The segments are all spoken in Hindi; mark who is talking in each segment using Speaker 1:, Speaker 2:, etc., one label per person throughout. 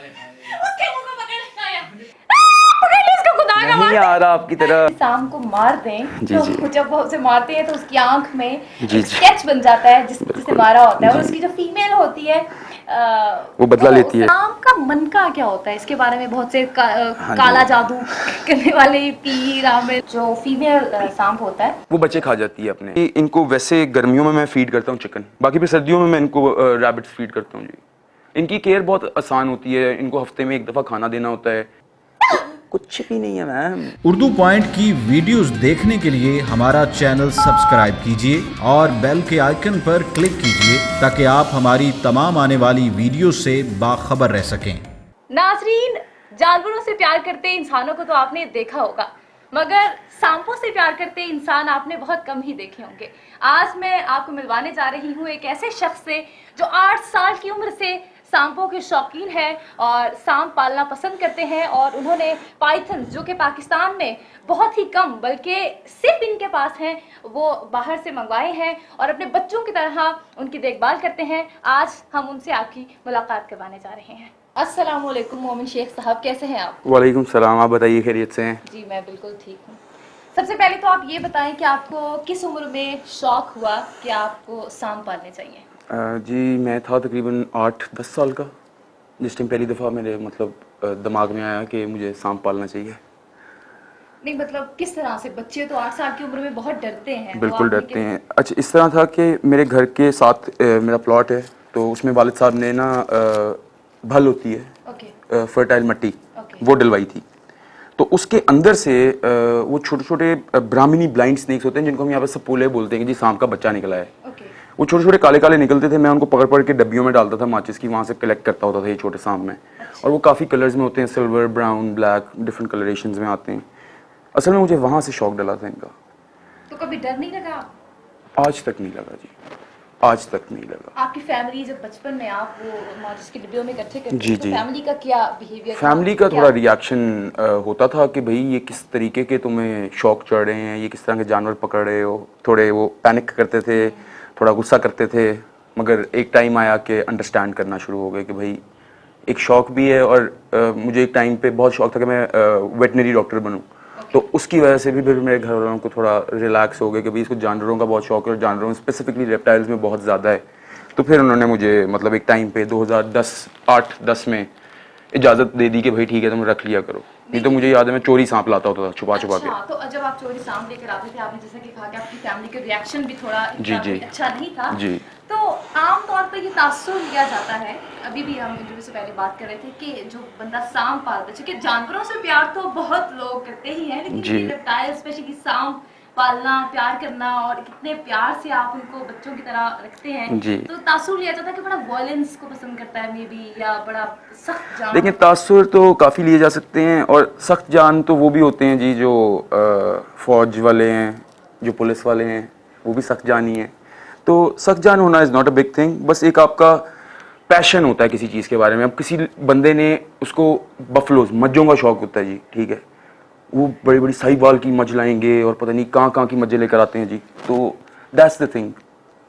Speaker 1: उसके मुंह को पकड़ ले आया। पकड़ ले इसको, खुदा का
Speaker 2: नहीं आ रहा आपकी तरह।
Speaker 1: शाम को मार दें
Speaker 2: जी,
Speaker 1: तो
Speaker 2: जी।
Speaker 1: जब वो उसे मारते हैं तो उसकी आंख में
Speaker 2: जी,
Speaker 1: एक
Speaker 2: जी।
Speaker 1: स्केच बन जाता है जिसे
Speaker 2: बिल्कुल।
Speaker 1: मारा होता है, और
Speaker 2: जी।
Speaker 1: उसकी जो फीमेल होती है
Speaker 2: वो बदला लेती है।
Speaker 1: शाम का मन का क्या होता है, इसके बारे में बहुत से
Speaker 2: हाँ जी।
Speaker 1: काला जादू करने वाले पीर आमिर, जो फीमेल सांप होता है
Speaker 2: वो बच्चे खा जाती है अपने। इनको वैसे गर्मियों में मैं फीड करता हूँ चिकन, बाकी फिर सर्दियों में मैं इनको रैबिट्स फीड करता हूँ जी। इनकी केयर बहुत आसान होती है, इनको हफ्ते में 1 दफ़ा खाना देना होता है। कुछ भी नहीं है मैम।
Speaker 3: उर्दू पॉइंट की वीडियोस देखने के लिए हमारा चैनल सब्सक्राइब कीजिए और बेल के आइकन पर क्लिक कीजिए ताकि आप हमारी तमाम आने वाली वीडियो से बाखबर रह सकें।
Speaker 1: नाजरीन, जानवरों से प्यार करते इंसानों को तो आपने देखा होगा, मगर सांपों से प्यार करते इंसान आपने बहुत कम ही देखे होंगे। आज मैं आपको मिलवाने जा रही हूँ एक ऐसे शख्स से जो 8 साल की उम्र से सांपों के शौकीन है और सांप पालना पसंद करते हैं, और उन्होंने पाइथन जो कि पाकिस्तान में बहुत ही कम बल्कि सिर्फ इनके पास हैं, वो बाहर से मंगवाए हैं और अपने बच्चों की तरह उनकी देखभाल करते हैं। आज हम उनसे आपकी मुलाकात करवाने जा रहे हैं। अस्सलाम वालेकुम मोमिन शेख साहब, कैसे हैं आप?
Speaker 2: वालेकुम सलाम, आप बताइए खैरियत से हैं?
Speaker 1: जी मैं बिल्कुल ठीक हूँ। सबसे पहले तो आप ये बताएं कि आपको किस उम्र में शौक हुआ कि आपको सांप पालने चाहिए?
Speaker 2: जी मैं था तकरीबन 8-10 साल का, जिस टाइम पहली दफ़ा मेरे मतलब दिमाग में आया कि मुझे सांप पालना चाहिए।
Speaker 1: नहीं मतलब किस तरह से? बच्चे तो 8 साल की उम्र में बहुत डरते हैं।
Speaker 2: बिल्कुल डरते हैं। अच्छा इस तरह था कि मेरे घर के साथ मेरा प्लॉट है, तो उसमें वालिद साहब ने ना भल होती है,
Speaker 1: ओके
Speaker 2: फर्टाइल मट्टी,
Speaker 1: ओके
Speaker 2: वो डलवाई थी। तो उसके अंदर से वो छोटे छोटे ब्राह्मणी ब्लाइंड स्नेक्स होते हैं जिनको हम यहाँ पे सपोले बोलते हैं कि जी सांप का बच्चा निकला है।
Speaker 1: ओके
Speaker 2: वो छोटे छोटे काले काले निकलते थे, मैं उनको पकड़ पकड़ के डब्बियों में डालता था माचिस की, वहाँ से कलेक्ट करता होता था ये छोटे सांप में। और वो काफ़ी कलर्स में होते हैं, सिल्वर, ब्राउन, ब्लैक, डिफरेंट कलरेशंस में आते हैं। असल में मुझे वहाँ से शौक डला था इनका।
Speaker 1: तो कभी डर नहीं लगा?
Speaker 2: आज तक नहीं लगा जी, आज तक नहीं लगा।
Speaker 1: आपकी फैमिली जब बचपन में आप वो माचिस के डिब्बियों में इकट्ठे करते
Speaker 2: जी,
Speaker 1: थे तो
Speaker 2: जी।
Speaker 1: फैमिली का क्या बिहेवियर था?
Speaker 2: फैमिली का
Speaker 1: क्या?
Speaker 2: थोड़ा रिएक्शन होता था कि भाई ये किस तरीके के तुम्हें शौक चढ़ रहे हैं, ये किस तरह के जानवर पकड़ रहे हो। थोड़े वो पैनिक करते थे, थोड़ा गुस्सा करते थे, मगर एक टाइम आया कि अंडरस्टैंड करना शुरू हो गए कि भाई एक शौक भी है। और मुझे एक टाइम पे बहुत शौक था कि मैं वेटनरी डॉक्टर बनूं, तो उसकी वजह से भी फिर मेरे घर वालों को थोड़ा रिलैक्स हो गया कि भाई इसको जानवरों का बहुत शौक है और जानवरों में स्पेसिफिकली रेप्टाइल्स में बहुत ज़्यादा है। तो फिर उन्होंने मुझे मतलब एक टाइम पे 2010 में इजाज़त दे दी कि भाई ठीक है तुम रख लिया करो। नहीं तो मुझे याद है मैं चोरी सांप लाता होता था छुपा छुपा के।
Speaker 1: अच्छा, तो जब आप चोरी सांप लेकर आते थे, आपने जैसा कि कहा कि आपकी फैमिली का रिएक्शन भी थोड़ा
Speaker 2: जी, जी।
Speaker 1: अच्छा नहीं था,
Speaker 2: जी।
Speaker 1: तो आम तौर पर ये तासुर लिया जाता है, अभी भी हम इंटरव्यू से पहले बात कर रहे थे कि जो बंदा सांप पालता है, क्योंकि जानवरों से प्यार तो बहुत लोग करते ही हैं, लेकिन
Speaker 2: जी।
Speaker 1: ये रेप्टाइल स्पेशली सांप पालना, प्यार करना और कितने प्यार से आप उनको बच्चों की तरह रखते हैं,
Speaker 2: जी।
Speaker 1: तो तासुर लिया जाता है कि बड़ा वायलेंस को पसंद करता है मे बी, या बड़ा सख्त जान।
Speaker 2: लेकिन तासुर तो काफ़ी लिए जा सकते हैं, और सख्त जान तो वो भी होते हैं जी जो फौज वाले हैं, जो पुलिस वाले हैं, वो भी सख्त जानी है। तो सख्त जान होना is not a big thing, बस एक आपका पैशन होता है किसी चीज़ के बारे में। अब किसी बंदे ने उसको बफलोज मज्जों का शौक होता है जी, ठीक है, वो बड़ी बड़ी साहिवाल की मज लाएंगे और पता नहीं कहाँ कहाँ की मज्जें लेकर आते हैं जी, तो दैट्स द थिंग।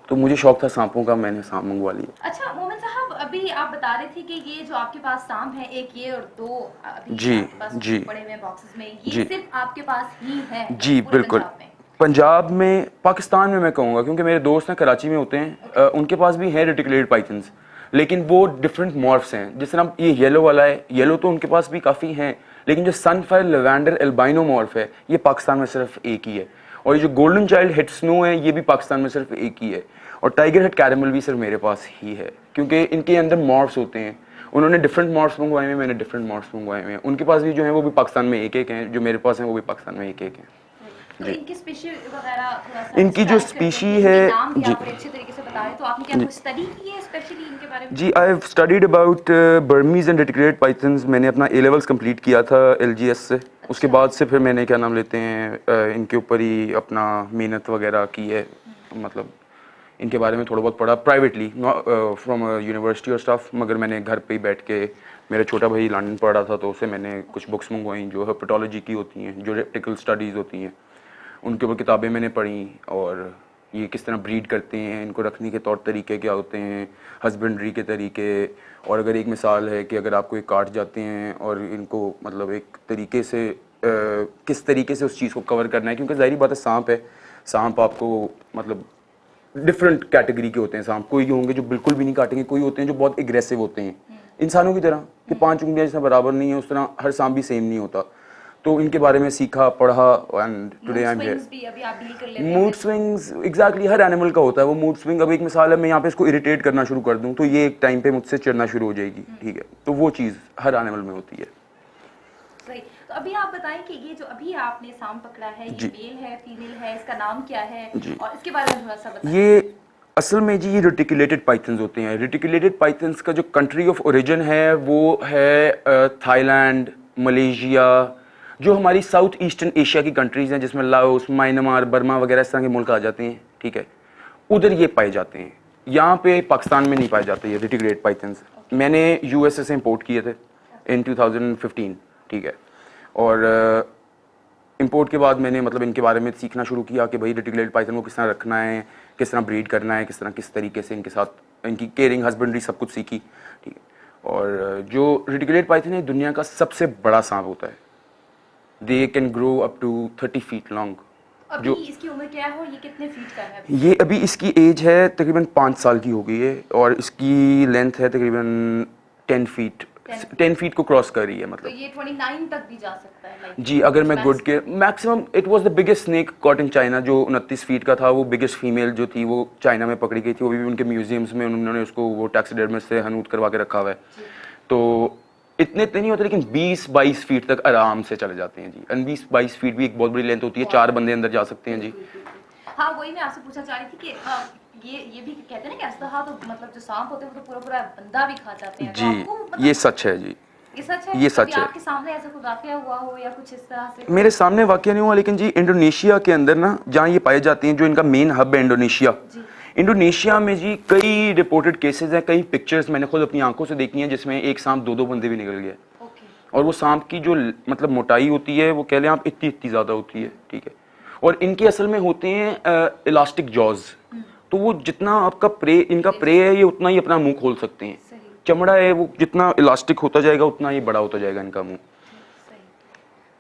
Speaker 2: तो मुझे शौक था सांपों का, मैंने सांप मंगवा लिया।
Speaker 1: अच्छा मोमिन साहब, अभी आप बता रहे थे कि ये जो आपके पास सांप है, एक ये और 2 अभी
Speaker 2: जी,
Speaker 1: आपके पास
Speaker 2: जी।
Speaker 1: पड़े हुए बॉक्सेस में, ये
Speaker 2: जी।
Speaker 1: सिर्फ आपके पास ही है
Speaker 2: जी
Speaker 1: पूरे
Speaker 2: बिल्कुल।
Speaker 1: पंजाब में?
Speaker 2: पंजाब में, पाकिस्तान में मैं कहूँगा, क्योंकि मेरे दोस्त हैं कराची में होते हैं, उनके पास भी हैं रेटिकुलेटेड पाइथन्स, लेकिन वो डिफरेंट मॉर्फ्स हैं। जिस तरह ये येलो वाला है, येलो तो उनके पास भी काफ़ी हैं, लेकिन जो सनफायर लेवेंडर एल्बाइनो मॉर्फ है ये पाकिस्तान में सिर्फ एक ही है। और ये जो गोल्डन चाइल्ड हेड स्नो है ये भी पाकिस्तान में सिर्फ एक ही है। और टाइगर हेड कैरेमल भी सिर्फ मेरे पास ही है, क्योंकि इनके अंदर मॉर्फ्स होते हैं। उन्होंने डिफरेंट मॉर्फ्स मंगवाए हैं, मैंने डिफरेंट मॉर्फ्स मंगवाए हैं। उनके पास भी जो है वो भी पाकिस्तान में एक एक हैं, जो मेरे पास हैं वो भी पाकिस्तान में एक एक हैं।
Speaker 1: तो इनकी स्पीशी वगैरह थोड़ा सा
Speaker 2: इनकी जो
Speaker 1: describe करके,
Speaker 2: स्पीशी
Speaker 1: इनके
Speaker 2: है
Speaker 1: नाम भी
Speaker 2: जी,
Speaker 1: आप बड़े अच्छे तरीके से बता रहे, तो आपने क्या कुछ स्टडी की है स्पेशली इनके बारे में?
Speaker 2: जी I have studied about Burmese and reticulated pythons. मैंने अपना ए लेवल्स कंप्लीट किया था LGS से। उसके बाद से फिर मैंने क्या नाम लेते हैं इनके ऊपर ही अपना मेहनत वगैरह की है, मतलब इनके बारे में थोड़ा बहुत पढ़ा प्राइवेटली फ्रॉम यूनिवर्सिटी और स्टाफ, मगर मैंने घर पे ही बैठ के, मेरा छोटा भाई लंदन पढ़ रहा था तो उससे मैंने कुछ बुक्स मंगवाई जो हेपेटोलॉजी की होती हैं, जो रेप्टिकल स्टडीज़ होती हैं, उनके ऊपर किताबें मैंने पढ़ी और ये किस तरह ब्रीड करते हैं, इनको रखने के तौर तरीके क्या होते हैं, हस्बेंड्री के तरीके। और अगर एक मिसाल है कि अगर आपको एक काट जाते हैं और इनको मतलब एक तरीके से किस तरीके से उस चीज़ को कवर करना है, क्योंकि ज़ाहिर बात है सांप है, सांप आपको मतलब डिफरेंट कैटेगरी के होते हैं सांप। कोई होंगे जो बिल्कुल भी नहीं काटेंगे, कोई होते हैं जो बहुत एग्रेसिव होते हैं इंसानों की तरह कि 5 उंगलियां जैसा बराबर नहीं है, उस तरह हर सांप भी सेम नहीं होता। तो इनके बारे में सीखा पढ़ा and today I am here.
Speaker 1: भी अभी आप डील कर लेते हैं।
Speaker 2: मूड स्विंग्स एग्जैक्टली हर एनिमल का होता है वो मूड स्विंग। अब एक मिसाल है, मैं यहाँ पे इसको इरिटेट करना शुरू कर दूँ तो ये एक टाइम पे मुझसे चिढ़ना शुरू हो जाएगी, ठीक है। तो वो चीज़ हर एनिमल में होती है।
Speaker 1: सही। तो अभी आप बताएं कि ये जो अभी आपने सांप पकड़ा है, ये मेल है फीमेल है, इसका नाम क्या है और इसके बारे में थोड़ा सा बताएं।
Speaker 2: ये असल में जी ये रेटिकुलेटेड पाइथन्स होते हैं। रेटिकुलेटेड पाइथन्स का जो कंट्री ऑफ ओरिजिन है वो है थाईलैंड, मलेशिया, जो हमारी साउथ ईस्टर्न एशिया की कंट्रीज हैं जिसमें लाओस, म्यांमार, बर्मा वगैरह इस तरह के मुल्क आ जाते हैं, ठीक है। उधर ये पाए जाते हैं, यहाँ पे पाकिस्तान में नहीं पाए जाते ये रेटिकुलेटेड पाइथन्स। मैंने यूएसए से इंपोर्ट किए थे इन 2015, ठीक है। और इंपोर्ट के बाद मैंने मतलब इनके बारे में सीखना शुरू किया कि भाई रेटिकुलेटेड पाइथन को किस तरह रखना है, किस तरह ब्रीड करना है, किस तरीके से इनके साथ इनकी केयरिंग, हस्बेंड्री सब कुछ सीखी, ठीक है। और जो रेटिकुलेटेड पाइथन है दुनिया का सबसे बड़ा सांप होता है। They can grow up to 30 feet long.
Speaker 1: अभी
Speaker 2: जो
Speaker 1: इसकी उम्र क्या है और ये कितने फीट का है अभी?
Speaker 2: ये अभी इसकी एज है तकरीबन 5 साल की हो गई है और इसकी लेंथ है तकरीबन 10 फीट को क्रॉस कर रही है
Speaker 1: तो
Speaker 2: मतलब।
Speaker 1: ये 29 तक भी जा सकता है like
Speaker 2: जी अगर मैं गुड के maximum it was the biggest snake caught in China, जो 29 फीट का था। वो बिगेस्ट फीमेल जो थी वो चाइना में पकड़ी गई थी, वो भी उनके म्यूजियम्स में उन्होंने उसको वो टैक्सीडर्मिस्ट से हनूत करवा के रखा हुआ है। तो इतने नहीं होते लेकिन 20-22 फीट तक आराम से चले जाते हैं जी। एंड 20-22 फीट भी एक बहुत बड़ी लेंथ होती है, 4 बंदे अंदर जा सकते हैं जी।
Speaker 1: हाँ वही मैं आपसे पूछना चाह रही थी कि ये भी कहते हैं ना कि असलहा तो मतलब जो सांप होते हैं वो तो पूरा पूरा बंदा भी खा जाते हैं। तो
Speaker 2: जी
Speaker 1: आपको मतलब
Speaker 2: ये सच है जी,
Speaker 1: ये सच है?
Speaker 2: ये सच
Speaker 1: कभी
Speaker 2: है।
Speaker 1: आपके सामने ऐसा कोई वाकया हुआ हो या कुछ इस तरह से?
Speaker 2: मेरे सामने वाकया नहीं हुआ लेकिन जी इंडोनेशिया के अंदर ना जहाँ ये पाए जाते हैं, जो इनका मेन हब है इंडोनेशिया, इंडोनेशिया में जी कई रिपोर्टेड केसेस हैं, कई पिक्चर्स मैंने खुद अपनी आंखों से देखी हैं जिसमें एक सांप 2-2 बंदे भी निकल गए। और वो सांप की जो मतलब मोटाई होती है वो कह लें आप इतनी ज़्यादा होती है, ठीक है। और इनके असल में होते हैं इलास्टिक जॉज, तो वो जितना आपका प्रे इनका प्रे है ये उतना ही अपना मुंह खोल सकते हैं। चमड़ा है वो जितना इलास्टिक होता जाएगा उतना ही बड़ा होता जाएगा इनका मुंह।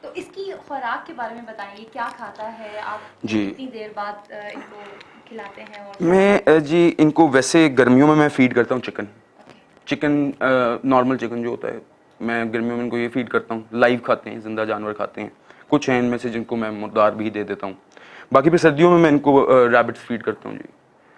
Speaker 1: तो इसकी खुराक के बारे में बताइए, क्या खाता है, आप
Speaker 2: जी
Speaker 1: कितनी देर बाद इनको खिलाते हैं? और
Speaker 2: मैं जी इनको वैसे गर्मियों में मैं फीड करता हूँ चिकन नॉर्मल चिकन जो होता है, मैं गर्मियों में इनको ये फीड करता हूँ। लाइव खाते हैं, जिंदा जानवर खाते हैं। कुछ हैं इनमें से जिनको मैं मुर्दार भी दे देता हूँ। बाकी फिर सर्दियों में मैं इनको रैबिट्स फीड करता हूँ जी।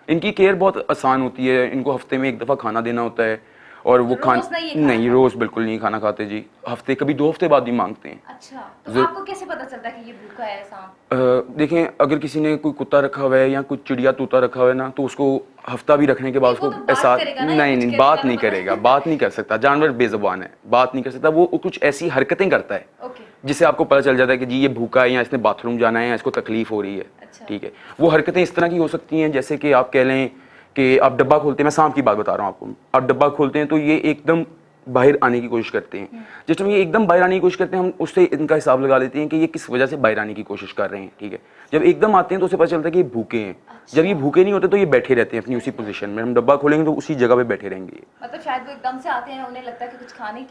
Speaker 2: इनकी केयर बहुत आसान होती है, इनको हफ्ते में 1 दफ़ा खाना देना होता है और वो नहीं रोज़ बिल्कुल नहीं खाना खाते जी। हफ्ते कभी 2 हफ्ते बाद ही मांगते हैं।
Speaker 1: अच्छा, तो आपको कैसे पता चलता है कि ये भूखा है सांप?
Speaker 2: देखें अगर किसी ने कोई कुत्ता रखा हुआ है या कुछ चिड़िया तोता रखा हुआ है ना, तो उसको हफ्ता भी रखने के बाद उसको ऐसा नहीं बात नहीं करेगा, बात नहीं कर सकता। जानवर बेज़ुबान है, बात नहीं कर सकता। वो कुछ ऐसी हरकतें करता है जिससे आपको पता चल जाता है कि जी ये भूखा है या इसने बाथरूम जाना है या इसको तकलीफ हो रही है, ठीक है। वो हरकतें इस तरह की हो सकती हैं जैसे कि आप कह लें कि आप डब्बा खोलते हैं, मैं सांप की बात बता रहा हूँ आपको। आप डब्बा खोलते हैं तो ये एकदम बाहर आने की कोशिश करते हैं। जिस टाइम ये एकदम बाहर आने की कोशिश करते हैं हम उससे इनका हिसाब लगा लेते हैं कि ये किस वजह से बाहर आने की कोशिश कर रहे हैं, ठीक है। जब एकदम आते हैं तो उसे पता चलता है कि ये भूखे हैं। जब ये भूखे नहीं होते तो ये बैठे रहते हैं अपनी उसी पोजीशन में। हम डब्बा खोलेंगे तो उसी जगह पे बैठे रहेंगे।
Speaker 1: मतलब शायद वो एकदम से आते हैं, उन्हें लगता है कि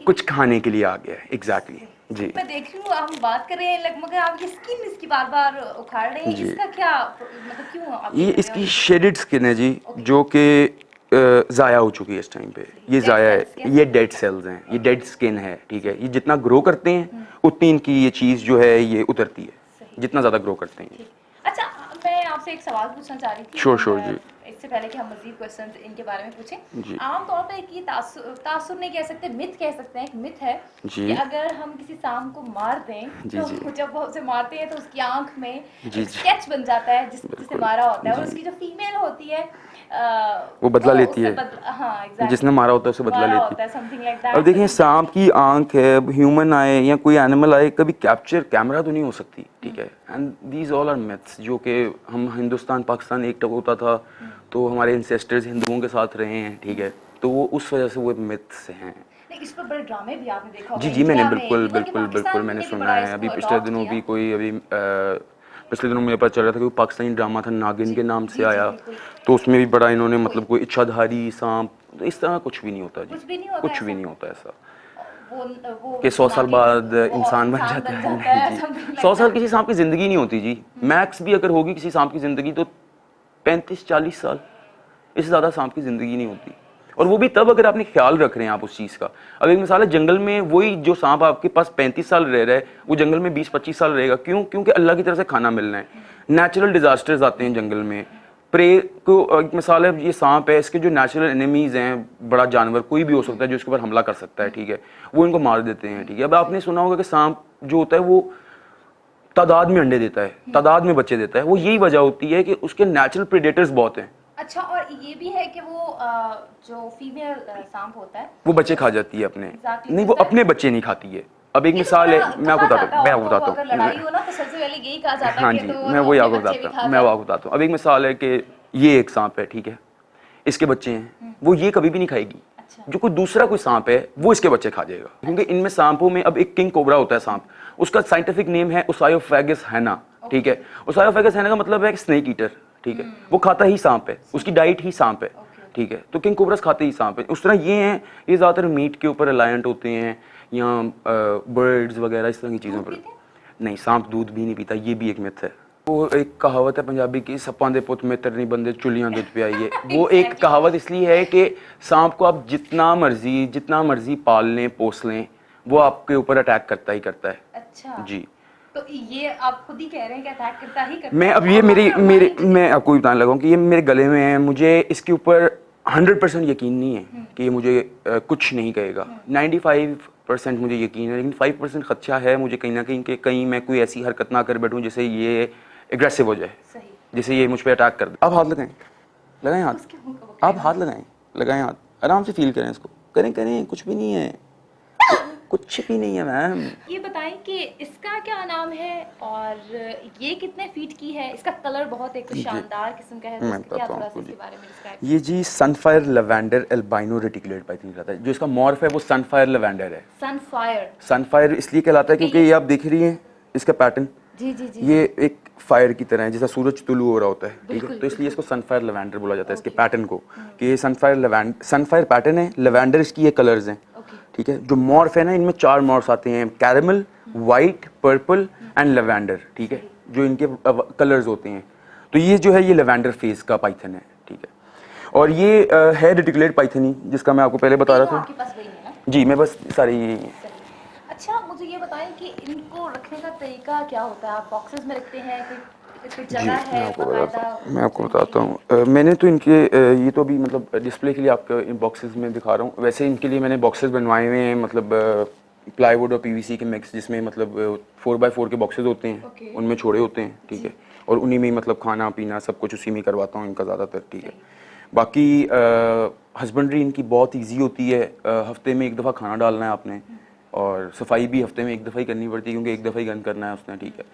Speaker 1: कुछ खाने के
Speaker 2: लिए आ गया है। एग्जैक्टली जी।
Speaker 1: मैं देख रही हूँ हम बात कर रहे हैं मगर आप ये स्किन इसकी बार-बार उखाड़ रहे हैं, इसका क्या मतलब क्यों आप
Speaker 2: ये इसकी शेडेड स्किन है जी, जो कि ज़ाया हो चुकी है इस टाइम पे। ये ज़ाया है, ये डेड सेल्स हैं, ये डेड स्किन है, ठीक है। ये जितना ग्रो करते हैं उतनी इनकी ये चीज़ जो है ये उतरती है, जितना ज़्यादा ग्रो करते हैं।
Speaker 1: अच्छा, मैं आपसे एक सवाल पूछना चाह रही थी।
Speaker 2: श्योर जी।
Speaker 1: इससे पहले कि हम मज़ीद क्वेश्चंस इनके बारे में पूछें, आमतौर पर एक ये तासुर नहीं कह सकते, मिथ कह सकते हैं, एक मिथ है कि अगर हम किसी सांप को मार दें तो जब वो उसे मारते हैं तो उसकी आंख में स्केच बन जाता है जिसने मारा होता है, और उसकी जो फीमेल होती है
Speaker 2: वो बदला लेती है।
Speaker 1: हाँ,
Speaker 2: जिसने मारा होता है उसे बदला लेती है,
Speaker 1: समथिंग लाइक दैट।
Speaker 2: अब देखें सांप की आंख है, ह्यूमन आए या कोई एनिमल आए, कभी कैमरा तो नहीं हो सकती, ठीक है। And these all are myths, जो कि हम हिंदुस्तान पाकिस्तान एक होता था तो हमारे एंसेस्टर्स हिंदुओं के साथ रहे हैं, ठीक है। तो वो उस वजह से वो मिथ्स हैं।
Speaker 1: इस पर बड़े ड्रामे भी आपने देखा होगा।
Speaker 2: जी मैंने बिल्कुल मैंने सुना है। अभी पिछले दिनों भी कोई अभी पिछले दिनों मुझे पता चल रहा था कि वो पाकिस्तानी ड्रामा था नागिन के नाम से आया, तो उसमें भी बड़ा इन्होंने मतलब कोई इच्छाधारी सांप, तो इस तरह कुछ भी नहीं होता जी,
Speaker 1: कुछ भी नहीं होता,
Speaker 2: कुछ भी नहीं होता ऐसा
Speaker 1: वो
Speaker 2: कि 100 साल बाद
Speaker 1: वो
Speaker 2: इंसान बन जाता है। नहीं जी, 100 साल किसी सांप की जिंदगी नहीं होती जी, मैक्स भी अगर होगी किसी सांप की जिंदगी तो 35-40 साल, इससे ज़्यादा सांप की ज़िंदगी नहीं होती। और वो भी तब अगर आपने ख्याल रख रहे हैं आप उस चीज़ का। अब एक मिसाल है, जंगल में वही जो सांप आपके पास 35 साल रह रहा है वो जंगल में 20-25 साल रहेगा। क्यों? क्योंकि अल्लाह की तरफ से खाना मिलना है। नेचुरल डिजास्टर्स आते हैं जंगल में, प्रे को, एक मिसाल है ये सांप है, इसके जो नेचुरल एनिमीज हैं, बड़ा जानवर कोई भी हो सकता है जो इसके ऊपर हमला कर सकता है, ठीक है, वो इनको मार देते हैं, ठीक है। अब आपने सुना होगा कि सांप जो होता है वो तादाद में अंडे देता है, तादाद में बच्चे देता है। वो यही वजह होती है कि उसके नेचुरल प्रेडेटर्स बहुत हैं।
Speaker 1: अच्छा, और ये भी है कि वो जो फीमेल सांप होता है
Speaker 2: वो बच्चे खा जाती है अपने।
Speaker 1: Exactly,
Speaker 2: नहीं, वो अपने बच्चे नहीं खाती है। अब एक मिसाल है, मैं आपको बताता
Speaker 1: अगर लड़ाई
Speaker 2: हूँ,
Speaker 1: हो ना तो सबसे पहले यही कहा जाता
Speaker 2: हाँ
Speaker 1: है
Speaker 2: जी,
Speaker 1: कि तो
Speaker 2: मैं वही आपको
Speaker 1: अपने बच्चे भी
Speaker 2: बताता
Speaker 1: खा
Speaker 2: हूँ, मैं
Speaker 1: जाए।
Speaker 2: आपको बताता हूँ। अब एक मिसाल है कि ये एक सांप है, ठीक है, इसके बच्चे हैं, वो ये कभी भी नहीं खाएगी।
Speaker 1: अच्छा।
Speaker 2: जो कोई दूसरा कोई सांप है वो इसके बच्चे खा जाएगा, क्योंकि इनमें सांपों में अब एक किंग कोबरा होता है सांप, उसका साइंटिफिक नेम है ओसायोफेगस हैना, ठीक है। ओसायोफेगस हैना का मतलब है स्नेक ईटर, ठीक है, वो खाता ही सांप है, उसकी डाइट ही सांप है, ठीक है। तो किंग कोबरास खाते ही सांप है। उस तरह ये हैं, ये ज़्यादातर मीट के ऊपर रिलायंट होते हैं, या बर्ड्स वगैरह इस तरह की चीज़ों पर। नहीं, सांप दूध भी नहीं पीता, ये भी एक मिथ है। वो एक कहावत है पंजाबी की, सप्पां दे पुत मित्र नहीं बंदे चुलियां दूध पियाइए। वो एक कहावत इसलिए है कि सांप को आप जितना मर्जी पाल लें, पोस लें, वो आपके ऊपर अटैक करता ही करता है।
Speaker 1: अच्छा
Speaker 2: जी,
Speaker 1: तो ये आप खुद ही कह रहे हैं कि अटैक करता ही करता
Speaker 2: मैं
Speaker 1: है।
Speaker 2: अब ये मैं आपको बताने लगा हूँ कि ये मेरे गले में है, मुझे इसके ऊपर 100% यकीन नहीं है कि ये मुझे कुछ नहीं कहेगा। 95% मुझे यकीन है, लेकिन 5% खदशा है मुझे कहीं ना कहीं कि कहीं मैं कोई ऐसी हरकत ना कर बैठूं जिससे ये एग्रेसिव हो जाए,
Speaker 1: सही।
Speaker 2: जैसे ये मुझ पर अटैक कर दे। आप हाथ लगाएं हाथ,
Speaker 1: उसके मुंह का वो
Speaker 2: आप हाथ लगाएं हाथ, आराम से फील करें इसको, करें, कुछ भी नहीं है, कुछ भी नहीं है मैम।
Speaker 1: ये बताएं कि इसका क्या नाम है और ये कितने फीट की है? इसका कलर बहुत एक शानदार किस्म का है, तो
Speaker 2: मैं
Speaker 1: इसका क्या
Speaker 2: बताता हूँ
Speaker 1: थोड़ा सा
Speaker 2: आपको
Speaker 1: इसके
Speaker 2: जी।
Speaker 1: बारे में डिस्क्राइब।
Speaker 2: ये जी Sunfire lavender albino reticulate Python कहलाता है। जो इसका मॉर्फ है वो सनफायर लैवेंडर है।
Speaker 1: सनफायर,
Speaker 2: सनफायर इसलिए कहलाता है क्योंकि ये आप देख रही हैं इसका पैटर्न,
Speaker 1: जी जी जी,
Speaker 2: ये एक फायर की तरह है, जैसा सूरज तुलू हो रहा होता है, ठीक है।
Speaker 1: बिल्कुल,
Speaker 2: तो इसलिए इसको सनफायर लैवेंडर बोला जाता है, इसके पैटर्न को, कि ये सनफायर पैटर्न है, लैवेंडर इसकी ये कलर्स हैं,
Speaker 1: ओके।
Speaker 2: ठीक है। जो मॉर्फ है ना, इनमें 4 मॉर्फ्स आते हैं, caramel, white, purple and lavender, ठीक है, जो इनके कलर्स होते हैं। तो ये जो है ये लैवेंडर फेस का पाइथन है, ठीक है। और ये है रेटिकुलेट पाइथन ही, जिसका मैं आपको पहले बता रहा था।
Speaker 1: आपके पास वही है ना?
Speaker 2: जी, मैं बस सारी यही है।
Speaker 1: अच्छा, मुझे ये बताएं कि इनको रखने का तरीका क्या होता है? आप बॉक्सेस में रखते हैं, कोई
Speaker 2: जी,
Speaker 1: जगह है
Speaker 2: मैं आपको बताता हूँ। मैंने तो इनके ये तो अभी मतलब डिस्प्ले के लिए आपको इन बॉक्सेस में दिखा रहा हूँ। वैसे इनके लिए मैंने बॉक्सेस बनवाए हुए हैं, मतलब प्लाईवुड और पीवीसी के मिक्स, जिसमें मतलब 4x4 के बॉक्सेस होते हैं, उनमें छोड़े होते हैं, ठीक है। और उन्हीं में मतलब खाना पीना सब कुछ उसी में करवाता हूँ इनका ज़्यादातर, ठीक है। बाकी हस्बेंड्री इनकी बहुत ईजी होती है। हफ्ते में 1 दफ़ा खाना डालना है आपने, और सफाई भी हफ्ते में 1 दफ़ा ही करनी पड़ती है, क्योंकि 1 दफ़ा ही गंद करना है उसने, ठीक है।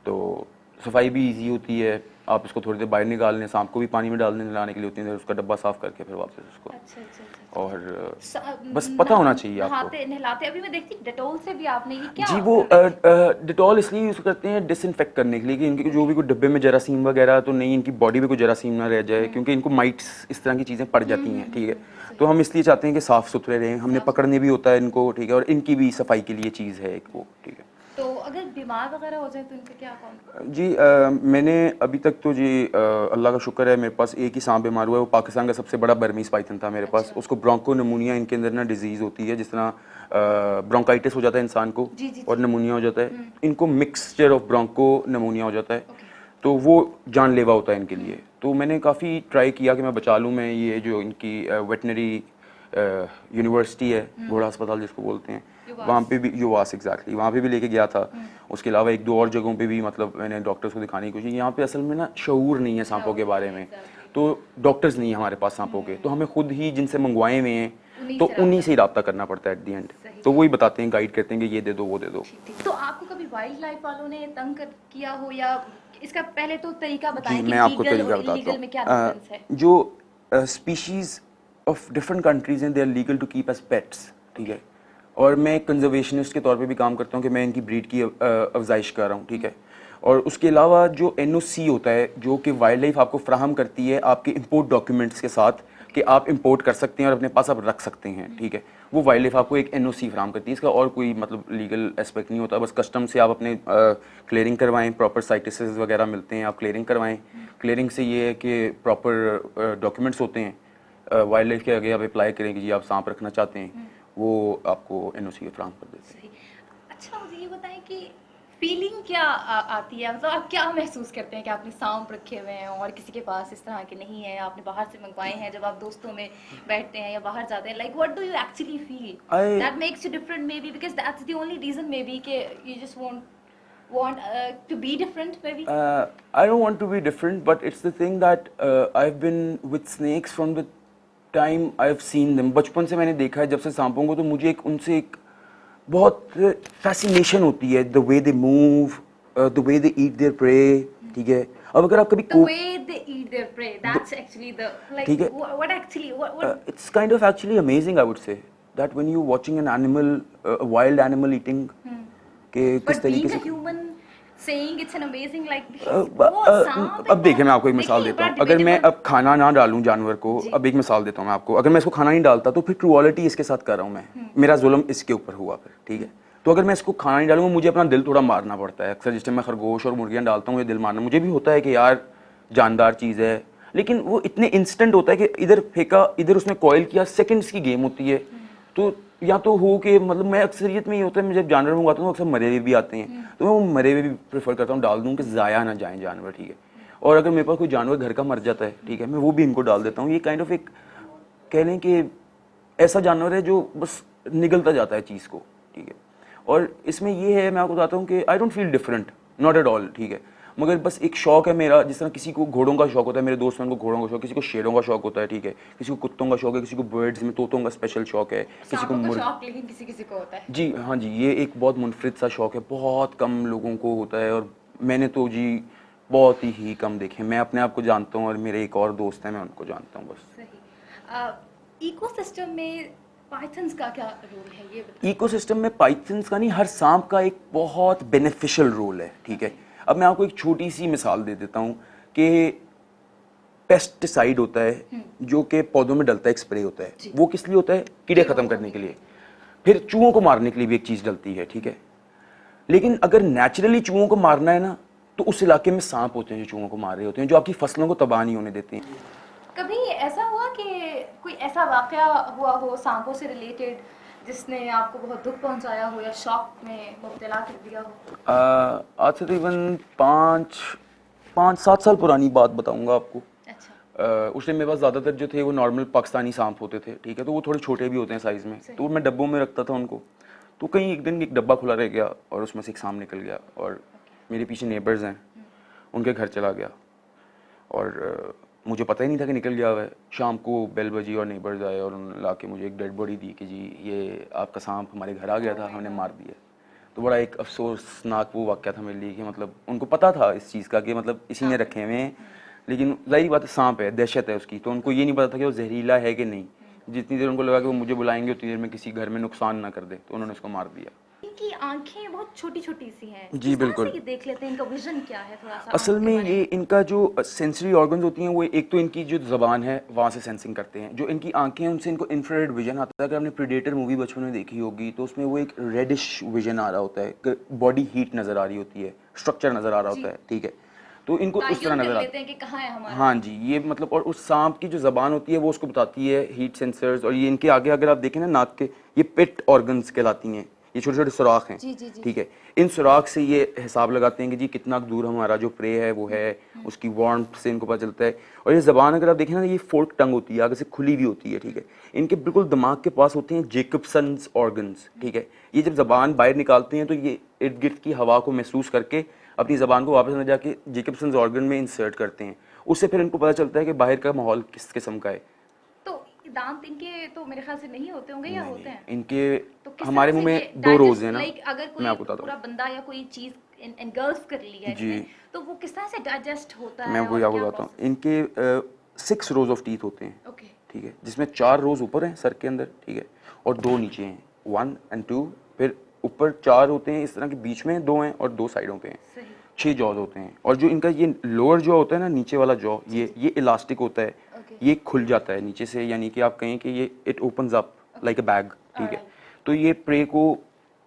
Speaker 2: तो सफाई भी इजी होती है। आप इसको थोड़ी देर बाहर निकाल लें, सांप को भी पानी में डालने नहलाने के लिए होती है, उसका डब्बा साफ करके फिर वापस उसको।
Speaker 1: अच्छा अच्छा अच्छा।
Speaker 2: और बस पता होना चाहिए आपको।
Speaker 1: नहलाते अभी मैं देखती डेटोल से भी आपने ये क्या?
Speaker 2: जी, वो डिटॉल इसलिए यूज़ करते हैं डिसइंफेक्ट करने के लिए कि इनके जो भी कोई डब्बे में जरासीम वगैरह तो नहीं, इनकी बॉडी में कोई जरासीम ना रह जाए, क्योंकि इनको माइट्स इस तरह की चीज़ें पड़ जाती हैं, ठीक है। तो हम इसलिए चाहते हैं कि साफ़ सुथरे रहें, हमने पकड़ने भी होता है इनको, ठीक है, और इनकी भी सफाई के लिए चीज़ है एक वो, ठीक है।
Speaker 1: तो अगर बीमार वगैरह हो जाए तो इनका क्या कौन?
Speaker 2: जी मैंने अभी तक तो जी अल्लाह का शुक्र है, मेरे पास एक ही सांप बीमार हुआ है, वो पाकिस्तान का सबसे बड़ा बर्मीज पाइथन था मेरे पास। उसको ब्रोंको नमूनिया, इनके अंदर ना डिजीज़ होती है, जिस तरह ब्रोंकाइटिस हो जाता है इंसान को, और नमूनिया हो जाता है, इनको मिक्सचर ऑफ ब्रोंको नमूनिया हो जाता है, तो वो जानलेवा होता है इनके लिए। तो मैंने काफ़ी ट्राई किया कि मैं बचा लूँ। मैं ये जो इनकी वेटनरी यूनिवर्सिटी है, घोड़ा अस्पताल जिसको बोलते हैं, वहाँ पे भी युवास एग्जैक्टली वहाँ पे भी लेके गया था। उसके अलावा 1-2 और जगहों पे भी मतलब मैंने डॉक्टर्स को दिखाने की कोशिश। यहाँ पे असल में ना शऊर नहीं है सांपों के बारे में, तो डॉक्टर्स नहीं है हमारे पास सांपों के, तो हमें खुद ही जिनसे मंगवाए हुए हैं तो उन्हीं से ही रब्ता करना पड़ता है एट दी एंड। तो वही बताते हैं, गाइड करते हैं कि ये दे दो वो दे दो।
Speaker 1: तो आपको कभी वाइल्ड लाइफ वालों ने तंग किया हो, या इसका पहले तो तरीका बताएं कि
Speaker 2: मैं आपको
Speaker 1: लीगल
Speaker 2: तरीका
Speaker 1: और
Speaker 2: बताता
Speaker 1: इलीगल में क्या डिफरेंस है?
Speaker 2: हूँ। जो स्पीशीज ऑफ डिफरेंट कंट्रीज हैं, they are legal to keep as pets, ठीक है। और मैं एक कंजर्वेशनिस्ट के तौर पे भी काम करता हूँ कि मैं इनकी ब्रीड की अफजाइश कर रहा हूँ, ठीक है। और उसके अलावा जो NOC होता है जो कि वाइल्ड लाइफ आपको फ्राहम करती है आपके इंपोर्ट डॉक्यूमेंट्स के साथ कि आप इंपोर्ट कर सकते हैं और अपने पास आप रख सकते हैं, ठीक है, वो वाइल्ड लाइफ आपको एक NOC फ्राहम करती है। इसका और कोई मतलब लीगल एस्पेक्ट नहीं होता, बस कस्टम से आप अपने क्लियरिंग करवाएं, प्रॉपर साइटिसेस वगैरह मिलते हैं, आप क्लियरिंग करवाएं। क्लियरिंग से ये है कि प्रॉपर डॉक्यूमेंट्स होते हैं, वाइल्ड लाइफ के आगे आप अप्लाई करें कि जी आप सांप रखना चाहते हैं, वो आपको NOC फ्राहम कर देते हैं।
Speaker 1: सही। अच्छा मुझे ये बताएं कि फीलिंग क्या आती है, मतलब आप क्या महसूस करते हैं कि आपने सांप रखे हुए हैं और किसी के पास इस तरह के नहीं है, आपने बाहर से मंगवाए हैं, जब आप दोस्तों में बैठते हैं या बाहर जाते हैं, like what do you actually feel that makes you different, maybe because that's the only reason maybe कि you just want to be different maybe?
Speaker 2: I don't want to be different, but it's the thing that I've been with snakes from the time I've seen them. बचपन से मैंने देखा है जब से सांपों को, तो मुझे एक उनसे एक बहुत फैसिनेशन होती है, the way they move, the way they eat their prey, ठीक है। अब अगर आप कभी
Speaker 1: The way they eat their prey, that's actually the like
Speaker 2: ठीक है।
Speaker 1: what actually what
Speaker 2: it's kind of actually amazing, I would say, that when you watching an animal, a wild animal eating, कि किस
Speaker 1: but
Speaker 2: तरीके
Speaker 1: being a
Speaker 2: से
Speaker 1: human saying it's an amazing like
Speaker 2: अब देखिए मैं आपको एक मिसाल देता हूँ, अगर मैं अब खाना ना डालूं जानवर को, अब एक मिसाल देता हूँ मैं आपको, अगर मैं इसको खाना नहीं डालता तो फिर क्रूअलिटी इसके साथ कर रहा हूँ मैं, मेरा जुल्म इसके ऊपर हुआ फिर, ठीक है। तो अगर मैं इसको खाना नहीं डालूंगा मुझे अपना दिल थोड़ा मारना पड़ता है, अक्सर जिस टाइम मैं खरगोश और मुर्गियाँ डालता हूँ ये दिल मारना मुझे भी होता है कि यार जानदार चीज़ है, लेकिन वो इतने इंस्टेंट होता है कि इधर फेंका इधर उसने कॉइल किया, सेकंड्स की गेम होती है। तो या तो हो कि मतलब मैं अक्सरियत में ये होता है, मैं जब जानवर मंगवाता हूँ अक्सर मरे हुए भी आते हैं, तो मैं वो मरे हुए भी प्रेफर करता हूँ, डाल दूँ कि ज़ाया ना जाएँ जानवर, ठीक है। और अगर मेरे पास कोई जानवर घर का मर जाता है, ठीक है, मैं वो भी इनको डाल देता हूँ। ये काइंड ऑफ एक कह लें कि ऐसा जानवर है जो बस निगलता जाता है चीज़ को, ठीक है। और इसमें ये है, मैं आपको बताता हूँ कि I don't feel different, not at all, ठीक है, मगर बस एक शौक है मेरा, जिस तरह किसी को घोड़ों का शौक होता है, मेरे दोस्त हैं उनको घोड़ों का शौक, किसी को शेरों का शौक होता है, ठीक है, किसी को कुत्तों का शौक है, किसी को बर्ड्स में तोतों का स्पेशल शौक है, किसी को
Speaker 1: सांपों का शौक लेकिन किसी किसी को होता है।
Speaker 2: जी हाँ जी, ये एक बहुत मुनफरिद सा शौक है, बहुत कम लोगों को होता है, और मैंने तो जी बहुत ही कम देखे। मैं अपने आप को जानता हूँ और मेरे एक और दोस्त हैं, मैं उनको जानता हूँ बस।
Speaker 1: सही। इकोसिस्टम में पाइथन्स का क्या रोल है ये बताइए।
Speaker 2: इकोसिस्टम में पाइथन्स का नहीं, हर सांप का एक बहुत बेनिफिशियल रोल है, ठीक है। अब मैं आपको एक छोटी सी मिसाल दे देता हूँ कि पेस्टिसाइड होता है जो कि पौधों में डलता है, एक स्प्रे होता है, वो किस लिए होता है? कीड़े खत्म करने के लिए। फिर चूहों को मारने के लिए भी एक चीज़ डलती है, ठीक है। लेकिन अगर नेचुरली चूहों को मारना है ना, तो उस इलाके में सांप होते हैं जो चूहों को मार रहे होते हैं, जो आपकी फसलों को तबाह नहीं होने देते हैं।
Speaker 1: कभी ऐसा हुआ कि कोई ऐसा वाकया हुआ हो सांपों से रिलेटेड जिसने आपको बहुत दुख पहुंचाया हो या शॉक में मुब्तला कर दिया हो?
Speaker 2: आज से तकरीबन 5-7 साल पुरानी बात बताऊंगा आपको।
Speaker 1: अच्छा।
Speaker 2: उस टाइम मेरे पास ज़्यादातर जो थे वो नॉर्मल पाकिस्तानी सांप होते थे, ठीक है, तो वो थोड़े छोटे भी होते हैं साइज़ में, तो मैं डब्बों में रखता था उनको। तो कहीं एक दिन एक डब्बा खुला रह गया और उसमें से एक सांप निकल गया, और मेरे पीछे नेबर्स हैं, उनके घर चला गया, और मुझे पता ही नहीं था कि निकल गया हुआ है। शाम को बेल बजी और नेबर्स आए और उन्होंने ला के मुझे एक डेड बॉडी दी कि जी ये आपका सांप हमारे घर आ गया था, हमने मार दिया। तो बड़ा एक अफसोसनाक वो वाक़या था मेरे लिए कि मतलब उनको पता था इस चीज़ का कि मतलब इसी ने रखे हुए हैं, लेकिन ज़ाहिर बात है सांप है, दहशत है उसकी, तो उनको ये नहीं पता था कि वो जहरीला है कि नहीं। जितनी देर उनको लगा कि वो मुझे बुलाएंगे उतनी देर में किसी घर में नुकसान ना कर दे, तो उन्होंने उसको मार दिया।
Speaker 1: इनकी आंखें बहुत छोटी छोटी सी हैं,
Speaker 2: जी बिल्कुल।
Speaker 1: ये देख लेते हैं इनका विजन क्या है थोड़ा सा।
Speaker 2: असल में ये इनका जो सेंसरी ऑर्गन्स होती हैं वो एक तो इनकी जो ज़बान है वहाँ से सेंसिंग करते हैं, जो इनकी आंखें हैं उनसे इनको इंफ्रारेड विजन आता है। अगर आपने प्रेडेटर मूवी बचपन में देखी होगी तो उसमें वो एक रेडिश विजन आ रहा होता है, बॉडी हीट नज़र आ रही होती है, स्ट्रक्चर नज़र आ रहा होता है, ठीक है, तो इनको उस तरह नज़र आता है
Speaker 1: कि कहाँ है हमारा।
Speaker 2: हाँ जी, ये मतलब, और उस सांप की जो ज़बान होती है वो उसको बताती है हीट सेंसर्स, और ये इनके आगे अगर आप देखें ना नाक के, ये पिट ऑर्गन्स कहलाती हैं, ये छोटे छोटे सुराख हैं, ठीक है। इन सुराख से ये हिसाब लगाते हैं कि जी कितना दूर हमारा जो प्रे है वो है, उसकी वार्मथ से इनको पता चलता है। और ये ज़बान अगर आप देखें ना, ये फोर्क टंग होती है, आगे से खुली हुई होती है, ठीक है। इनके बिल्कुल दिमाग के पास होते हैं जेकब्सन्स ऑर्गन्स, ठीक है। ये जब ज़बान बाहर निकालते हैं तो ये इर्द गिर्द की हवा को महसूस करके अपनी ज़बान को वापस न जाके जेकब्सन्स ऑर्गन में इंसर्ट करते हैं, उससे फिर इनको पता चलता है कि बाहर का माहौल किस किस्म का है।
Speaker 1: दांत इनके तो मेरे ख्याल से नहीं होते होंगे या होते हैं?
Speaker 2: इनके
Speaker 1: तो
Speaker 2: हमारे मुंह में 2 रोज है ना,
Speaker 1: अगर कोई पूरा बंदा या कोई चीज एनगल्फ कर लिया है तो वो किस तरह से डाइजेस्ट होता है?
Speaker 2: मैं वो आपको बताता हूँ। इनके 6 रोज ऑफ टीथ होते हैं, ठीक है, जिसमें 4 रोज ऊपर हैं सर के अंदर, ठीक है, और 2 नीचे हैं, 1 और 2, फिर ऊपर 4 होते हैं इस तरह के, बीच में 2 हैं और 2 साइडों पे हैं। 6 जॉज होते हैं, और जो इनका ये लोअर जॉ होता है ना, नीचे वाला जॉ, ये इलास्टिक होता है, ये खुल जाता है नीचे से, यानी कि आप कहें कि ये it opens up like a bag, ठीक है। तो ये प्रे को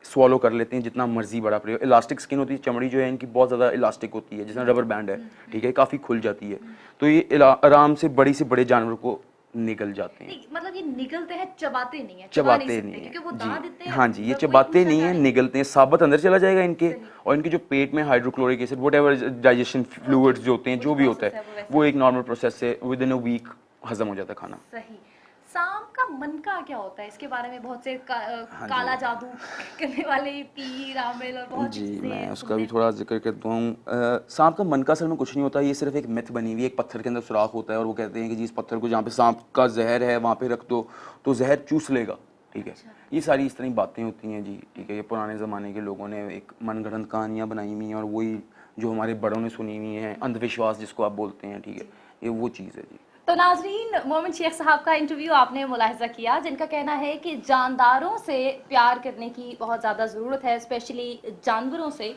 Speaker 2: स्वॉलो कर लेते हैं जितना मर्जी बड़ा प्रे। इलास्टिक स्किन होती है, चमड़ी जो है इनकी बहुत ज़्यादा इलास्टिक होती है, जैसे रबर बैंड है, ठीक है, काफ़ी खुल जाती है। तो ये आराम से बड़ी से बड़े जानवर को निगल जाते हैं।
Speaker 1: नहीं, मतलब ये निगलते हैं, चबाते नहीं है,
Speaker 2: चबाते
Speaker 1: सकते,
Speaker 2: नहीं है
Speaker 1: क्योंकि वो दांत
Speaker 2: जी,
Speaker 1: इतने
Speaker 2: हाँ जी, ये
Speaker 1: कोई
Speaker 2: चबाते
Speaker 1: पूछना
Speaker 2: नहीं है,
Speaker 1: चाहे-
Speaker 2: निगलते हैं, साबुत अंदर चला जाएगा इनके, और इनके जो पेट में hydrochloric acid what ever digestion fluids जो होते हैं, जो भी होता
Speaker 1: process है वो
Speaker 2: है,
Speaker 1: वैसे
Speaker 2: वो एक नॉर्मल प्रोसेस से विद इन अ वीक हजम हो जाता है खाना।
Speaker 1: सही। सांप का मनका क्या होता है? इसके बारे में बहुत से
Speaker 2: हाँ जी।
Speaker 1: काला जादू करने वाले पीर आमिल और बहुत सी
Speaker 2: जी,
Speaker 1: चीजें
Speaker 2: मैं उसका
Speaker 1: सुनने
Speaker 2: भी थोड़ा जिक्र करता हूँ। सांप का मन का असल में कुछ नहीं होता, ये सिर्फ एक मिथ बनी हुई है। एक पत्थर के अंदर सुराख होता है और वो कहते हैं कि जी इस पत्थर को जहाँ पे सांप का जहर है वहाँ पे रख दो तो जहर चूस लेगा, ठीक है। ये सारी इस तरह की बातें होती हैं जी, ठीक है। ये पुराने ज़माने के लोगों ने एक मनगढ़ंत कहानियाँ बनाई हुई हैं, और वही जो हमारे बड़ों ने सुनी हुई हैं, अंधविश्वास जिसको आप बोलते हैं, ठीक है, ये वो चीज़ है जी।
Speaker 1: तो नाजरीन, मोमिन शेख साहब का इंटरव्यू आपने मुलाहिजा किया, जिनका कहना है कि जानदारों से प्यार करने की बहुत ज़्यादा ज़रूरत है, स्पेशली जानवरों से,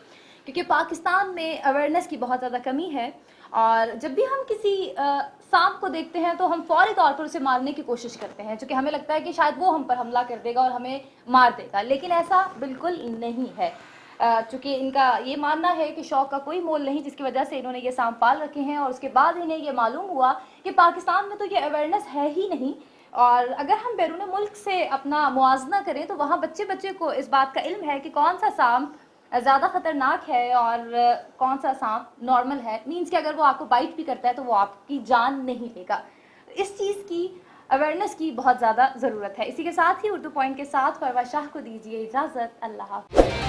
Speaker 1: क्योंकि पाकिस्तान में अवेयरनेस की बहुत ज़्यादा कमी है। और जब भी हम किसी सांप को देखते हैं तो हम फौरी तौर पर उसे मारने की कोशिश करते हैं, क्योंकि हमें लगता है कि शायद वो हम पर हमला कर देगा और हमें मार देगा, लेकिन ऐसा बिल्कुल नहीं है। चूँकि इनका ये मानना है कि शौक का कोई मोल नहीं, जिसकी वजह से इन्होंने ये सांप पाल रखे हैं, और उसके बाद इन्हें ये मालूम हुआ कि पाकिस्तान में तो ये अवेयरनेस है ही नहीं। और अगर हम बैरून मुल्क से अपना मुआजना करें तो वहाँ बच्चे बच्चे को इस बात का इल्म है कि कौन सा सांप ज़्यादा ख़तरनाक है और कौन सा सांप नॉर्मल है। मीन्स कि अगर वो आपको बाइट भी करता है तो वो आपकी जान नहीं लेगा। इस चीज़ की अवेयरनेस की बहुत ज़्यादा ज़रूरत है। इसी के साथ ही उर्दू पॉइंट के साथ परवा शाह को दीजिए इजाज़त। अल्लाह हाफ़िज़।